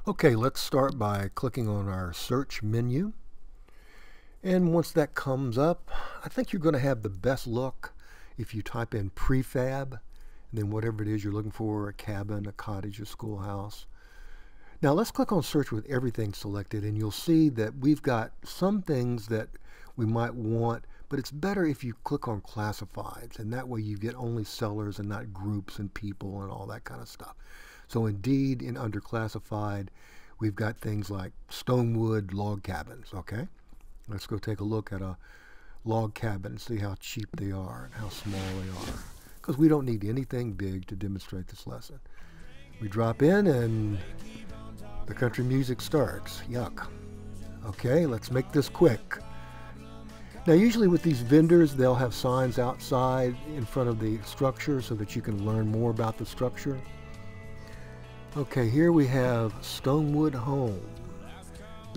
Okay, let's start by clicking on our search menu. And once that comes up, I think you're going to have the best look if you type in prefab, and then whatever it is you're looking for, a cabin, a cottage, a schoolhouse. Now let's click on search with everything selected, and you'll see that we've got some things that we might want, but it's better if you click on classifieds, and that way you get only sellers and not groups and people and all that kind of stuff. So indeed, under classified, we've got things like Stonewood log cabins, okay? Let's go take a look at a log cabin and see how cheap they are and how small they are, because we don't need anything big to demonstrate this lesson. We drop in and the country music starts. Yuck. Okay, let's make this quick. Now usually with these vendors, they'll have signs outside in front of the structure so that you can learn more about the structure. Okay, here we have Stonewood Home.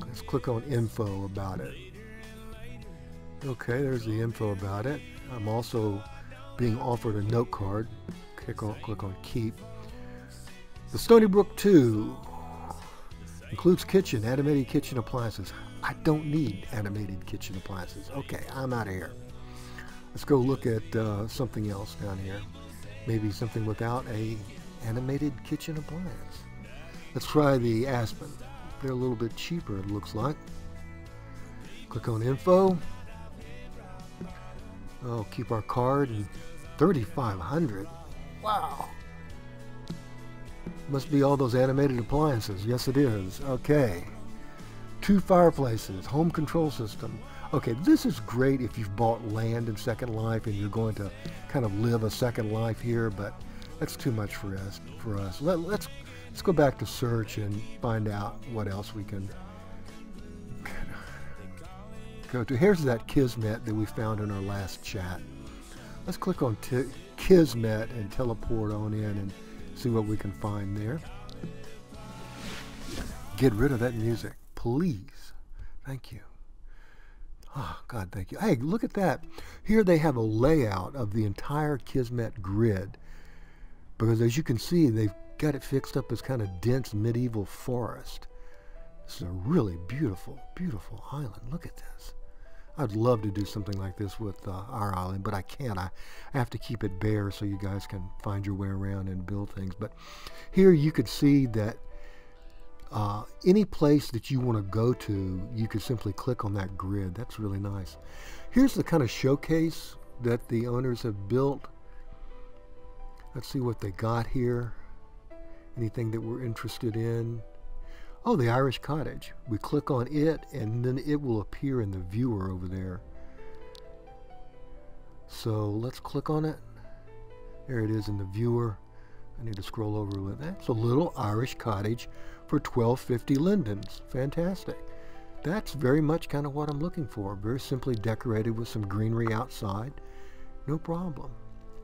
Let's click on info about it. Okay, there's the info about it. I'm also being offered a note card. Click on keep. The Stony Brook 2 includes kitchen, animated kitchen appliances. I don't need animated kitchen appliances. Okay, I'm out of here. Let's go look at something else down here. Maybe something without a animated kitchen appliance. Let's try the Aspen. They're a little bit cheaper, it looks like. Click on info. Oh, keep our card, and $3,500. Wow. Must be all those animated appliances. Yes, it is. Okay. 2 fireplaces, home control system. Okay, this is great if you've bought land in Second Life and you're going to kind of live a second life here, but that's too much for us. Let's go back to search and find out what else we can go to. Here's that Kismet that we found in our last chat. Let's click on Kismet and teleport on in and see what we can find there. Get rid of that music, please. Thank you. Oh, God, thank you. Hey, look at that. Here they have a layout of the entire Kismet grid, because as you can see, they've got it fixed up as kind of dense medieval forest. This is a really beautiful, beautiful island. Look at this. I'd love to do something like this with our island, but I can't. I have to keep it bare so you guys can find your way around and build things. But here you could see that any place that you want to go to, you could simply click on that grid. That's really nice. Here's the kind of showcase that the owners have built. Let's see what they got here. Anything that we're interested in. Oh, the Irish Cottage. We click on it and then it will appear in the viewer over there. So let's click on it. There it is in the viewer. I need to scroll over with that. It's a little Irish cottage for $12.50 lindens. Fantastic. That's very much kind of what I'm looking for. Very simply decorated with some greenery outside. No problem.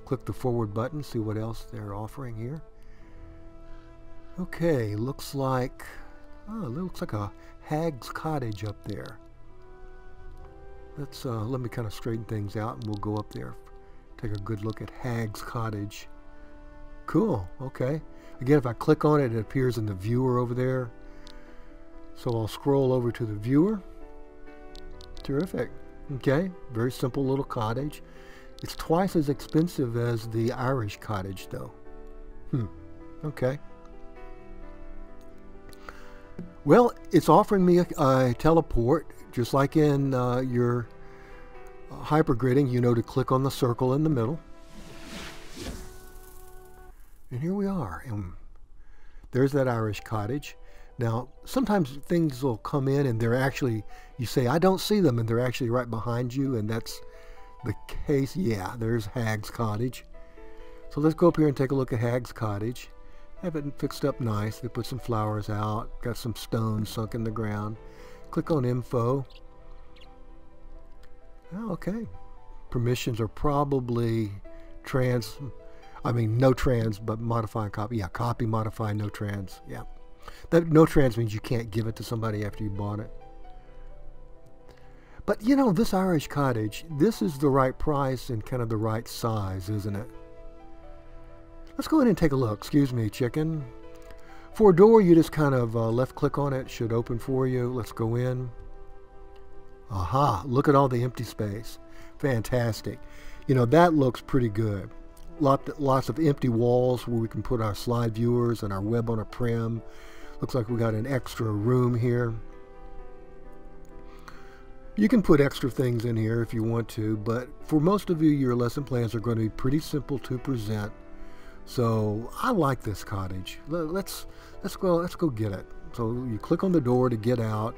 Click the forward button, see what else they're offering here. Okay, looks like it looks like a hag's cottage up there. Let me kind of straighten things out and we'll go up there. Take a good look at hag's cottage. Cool, okay. Again, if I click on it, it appears in the viewer over there. So I'll scroll over to the viewer. Terrific. Okay, very simple little cottage. It's twice as expensive as the Irish cottage though. Okay. Well, it's offering me a teleport, just like in your hypergridding, you know, to click on the circle in the middle. And here we are. And there's that Irish cottage. Now, sometimes things will come in and they're actually, you say, I don't see them, and they're actually right behind you, and that's the case. Yeah, there's Hag's Cottage. So let's go up here and take a look at Hag's Cottage. Have it fixed up nice. They put some flowers out, got some stones sunk in the ground. Click on info. Oh, okay. Permissions are probably no trans, but modify copy. Yeah, copy, modify, no trans. Yeah. That no trans means you can't give it to somebody after you bought it. But you know, this Irish cottage, this is the right price and kind of the right size, isn't it? Let's go ahead and take a look. Excuse me, chicken. For a door, you just kind of left click on it. It should open for you. Let's go in. Aha, look at all the empty space. Fantastic. You know, that looks pretty good. Lots of empty walls where we can put our slide viewers and our web on a prim. Looks like we got an extra room here. You can put extra things in here if you want to, but for most of you, your lesson plans are going to be pretty simple to present. So I like this cottage. Let's go get it. So you click on the door to get out.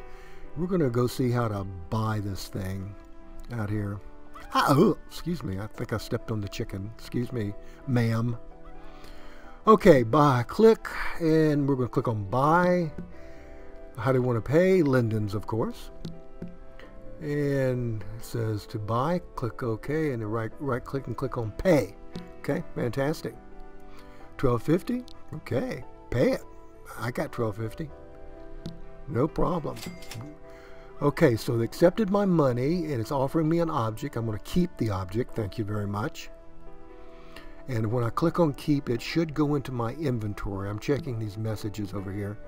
We're going to go see how to buy this thing out here. Oh, excuse me. I think I stepped on the chicken. Excuse me, ma'am. Okay, buy. Click, and we're going to click on buy. How do you want to pay? Linden's, of course. And it says to buy. Click OK, and then right click and click on pay. Okay, fantastic. $12.50. Okay, pay it. I got $12.50. No problem. Okay, so they accepted my money, and it's offering me an object. I'm going to keep the object. Thank you very much. And when I click on keep, it should go into my inventory. I'm checking these messages over here.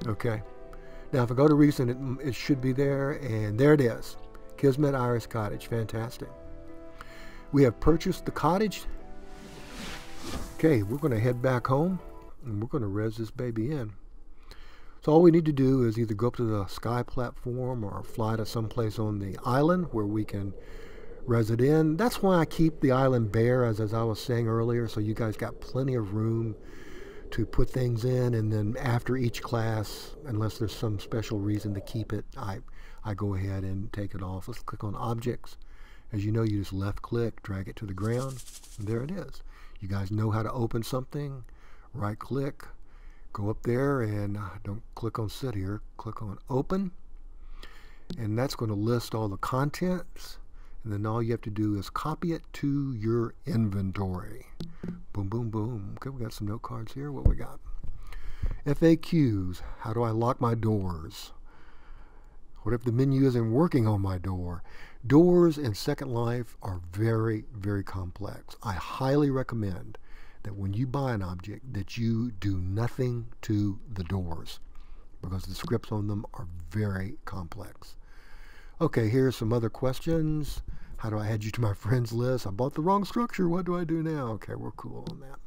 Okay. Now, if I go to recent, it should be there, and there it is. Kismet Iris Cottage. Fantastic. We have purchased the cottage. Okay, we're going to head back home, and we're going to res this baby in. So all we need to do is either go up to the sky platform or fly to someplace on the island where we can res it in. That's why I keep the island bare, as I was saying earlier, so you guys got plenty of room to put things in, and then after each class, unless there's some special reason to keep it, I go ahead and take it off. Let's click on objects. As you know, you just left click, drag it to the ground, and there it is. You guys know how to open something. Right click, go up there, and don't click on sit here, click on open, and that's going to list all the contents, and then all you have to do is copy it to your inventory. Boom, boom, boom. Okay, we got some note cards here. What we got? FAQs. How do I lock my doors? What if the menu isn't working on my door? Doors in Second Life are very, very complex. I highly recommend that when you buy an object that you do nothing to the doors, because the scripts on them are very complex. Okay, here's some other questions. How do I add you to my friends list? I bought the wrong structure. What do I do now? Okay, we're cool on that.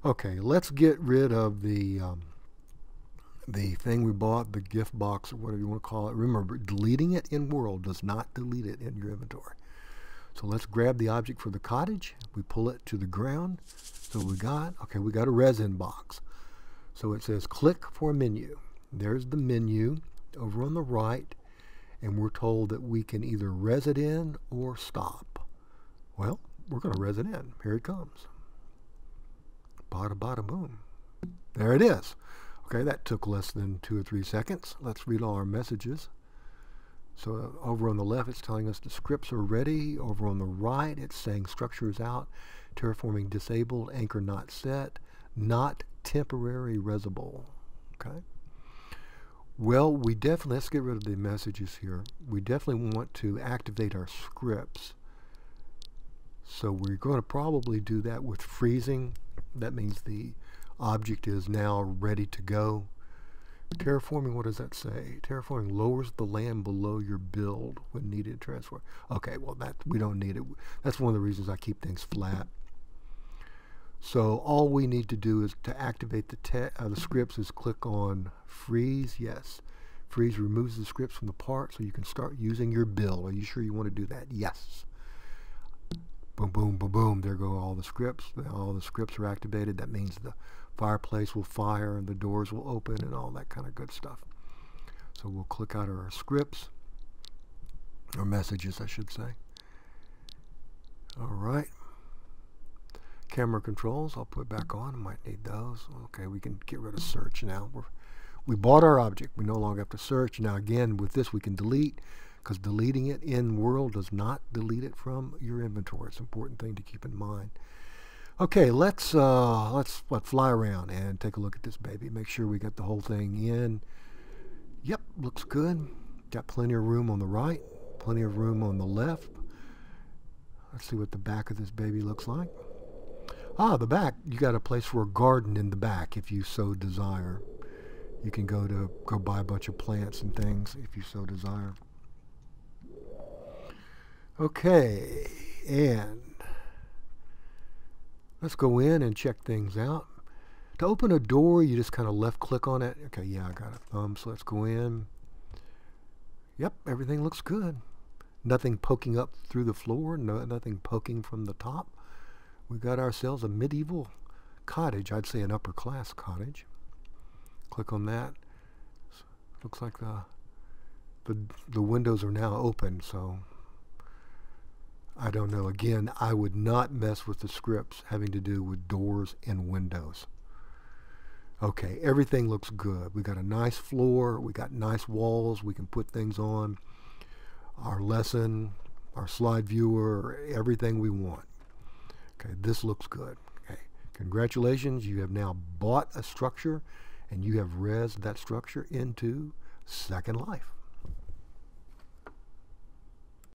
Okay, let's get rid of the thing we bought, the gift box, or whatever you want to call it. Remember, deleting it in World does not delete it in your inventory. So let's grab the object for the cottage. We pull it to the ground. So we got a resin box. So it says click for menu. There's the menu over on the right, and we're told that we can either res it in or stop. Well, we're going to res it in. Here it comes. Bada bada boom. There it is. Okay, that took less than 2 or 3 seconds. Let's read all our messages. So over on the left, it's telling us the scripts are ready. Over on the right, it's saying structure is out, terraforming disabled, anchor not set, not temporary resable. Okay. Well, let's get rid of the messages here. We definitely want to activate our scripts. So we're going to probably do that with freezing. That means the object is now ready to go. Terraforming, what does that say? Terraforming lowers the land below your build when needed to transfer. Okay, well, we don't need it. That's one of the reasons I keep things flat. So all we need to do is to activate the scripts is click on freeze. Yes. Freeze removes the scripts from the part so you can start using your build. Are you sure you want to do that? Yes. Boom, boom, boom, boom. There go all the scripts. All the scripts are activated. That means the fireplace will fire and the doors will open and all that kind of good stuff. So we'll click out our scripts, or messages, I should say. All right. Camera controls, I'll put back on. I might need those. Okay, we can get rid of search now. We bought our object. We no longer have to search. Now again, with this we can delete, because deleting it in World does not delete it from your inventory. It's an important thing to keep in mind. Okay, let's fly around and take a look at this baby. Make sure we got the whole thing in. Yep, looks good. Got plenty of room on the right, plenty of room on the left. Let's see what the back of this baby looks like. Ah, the back. You got a place for a garden in the back if you so desire. You can go buy a bunch of plants and things if you so desire. Okay, and let's go in and check things out. To open a door, you just kind of left click on it. Okay, yeah, I got a thumb, so let's go in. Yep, everything looks good. Nothing poking up through the floor, nothing poking from the top. We got ourselves a medieval cottage. I'd say an upper class cottage. Click on that. Looks like the windows are now open, so I don't know. Again, I would not mess with the scripts having to do with doors and windows. Okay, everything looks good. We got a nice floor. We got nice walls we can put things on. Our lesson, our slide viewer, everything we want. Okay, this looks good. Okay, congratulations. You have now bought a structure and you have rezzed that structure into Second Life.